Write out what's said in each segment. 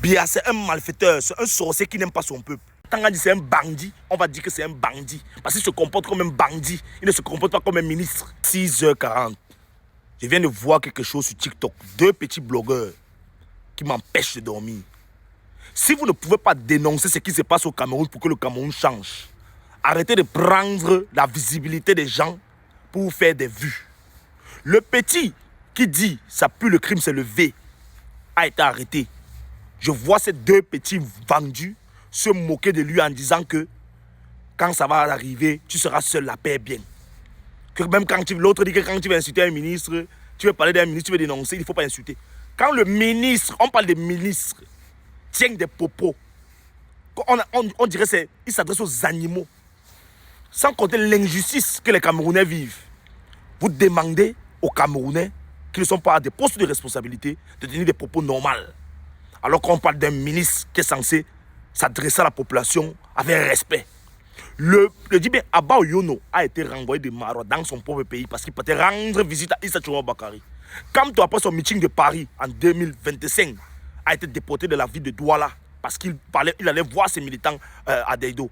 Biya, c'est un malfaiteur, c'est un sorcier qui n'aime pas son peuple. Tant qu'on dit c'est un bandit, on va dire que c'est un bandit. Parce qu'il se comporte comme un bandit, il ne se comporte pas comme un ministre. 6h40, je viens de voir quelque chose sur TikTok. 2 petits blogueurs qui m'empêchent de dormir. Si vous ne pouvez pas dénoncer ce qui se passe au Cameroun pour que le Cameroun change, arrêtez de prendre la visibilité des gens pour vous faire des vues. Le petit qui dit ça pue le crime, c'est le V, a été arrêté. Je vois ces 2 petits vendus se moquer de lui en disant que quand ça va arriver, tu seras seul, la paix est bien. Que même quand l'autre dit que quand tu vas insulter un ministre, tu veux parler d'un ministre, tu veux dénoncer, il ne faut pas insulter. Quand le ministre, on parle des ministres, tient des propos, on dirait qu'il s'adresse aux animaux. Sans compter l'injustice que les Camerounais vivent. Vous demandez aux Camerounais qui ne sont pas à des postes de responsabilité de tenir des propos normaux. Alors qu'on parle d'un ministre qui est censé s'adresser à la population avec respect. Le dit bien, Abba Oyono a été renvoyé de Marois dans son propre pays parce qu'il peut rendre visite à Issa Chouamouo Bakary. Quand après son meeting de Paris en 2025, a été déporté de la ville de Douala parce qu'il allait voir ses militants à Deido.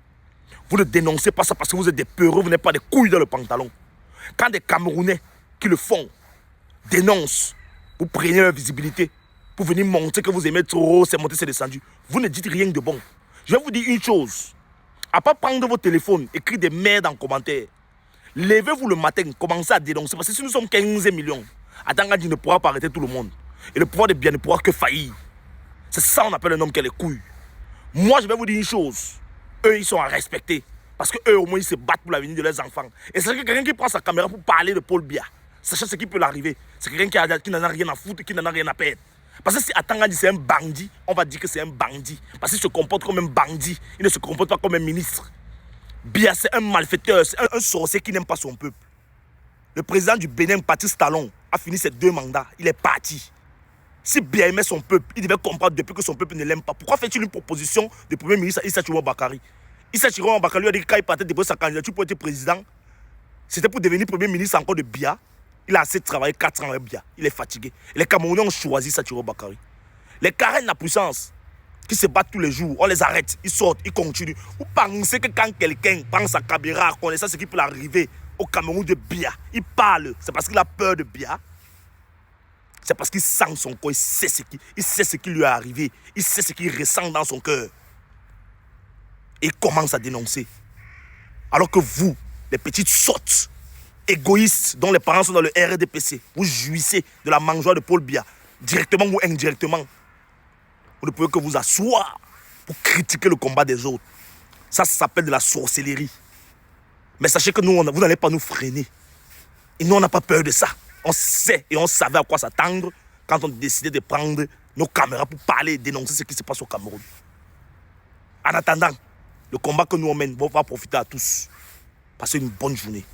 Vous ne dénoncez pas ça parce que vous êtes des peureux, vous n'avez pas des couilles dans le pantalon. Quand des Camerounais qui le font dénoncent, vous prenez leur visibilité pour venir montrer que vous aimez trop, c'est monté, c'est descendu. Vous ne dites rien de bon. Je vais vous dire une chose. À pas prendre vos téléphones, écrire des merdes en commentaire. Levez-vous le matin, commencez à dénoncer. Parce que si nous sommes 15 millions, Atangadi ne pourra pas arrêter tout le monde. Et le pouvoir de bien ne pourra que faillir. C'est ça qu'on appelle un homme qui a les couilles. Moi, je vais vous dire une chose. Eux, ils sont à respecter. Parce qu'eux, au moins, ils se battent pour l'avenir de leurs enfants. Et c'est quelqu'un qui prend sa caméra pour parler de Paul Biya. Sachant ce qui peut l'arriver. C'est quelqu'un qui n'en a rien à foutre, qui n'en a rien à perdre. Parce que si Atanga dit c'est un bandit, on va dire que c'est un bandit. Parce qu'il se comporte comme un bandit. Il ne se comporte pas comme un ministre. Biya, c'est un malfaiteur, c'est un sorcier qui n'aime pas son peuple. Le président du Bénin, Patrice Talon, a fini ses 2 mandats. Il est parti. Si Biya aimait son peuple, il devait comprendre depuis que son peuple ne l'aime pas. Pourquoi fait-il une proposition de Premier ministre à Issa Chouamouo Bakary? Issa Chouamouo Bakary lui a dit que quand il partait déposer sa candidature pour être président, c'était pour devenir Premier ministre encore de Biya. Il a assez de travailler 4 ans avec Biya. Il est fatigué. Et les Camerounais ont choisi Issa Chouamouo Bakary. Les carènes de la puissance, qui se battent tous les jours, on les arrête, ils sortent, ils continuent. Vous pensez que quand quelqu'un prend sa caméra, connaissant ce qui peut arriver au Cameroun de Biya, il parle, c'est parce qu'il a peur de Biya? C'est parce qu'il sent son corps, il sait ce qui lui est arrivé, il sait ce qu'il ressent dans son cœur. Et il commence à dénoncer. Alors que vous, les petites sottes, égoïstes, dont les parents sont dans le RDPC, vous jouissez de la mangeoire de Paul Biya, directement ou indirectement. Vous ne pouvez que vous asseoir pour critiquer le combat des autres. Ça s'appelle de la sorcellerie. Mais sachez que nous, vous n'allez pas nous freiner. Et nous, on n'a pas peur de ça. On sait et on savait à quoi s'attendre quand on décidait de prendre nos caméras pour parler et dénoncer ce qui se passe au Cameroun. En attendant, le combat que nous on mène va profiter à tous. Passez une bonne journée.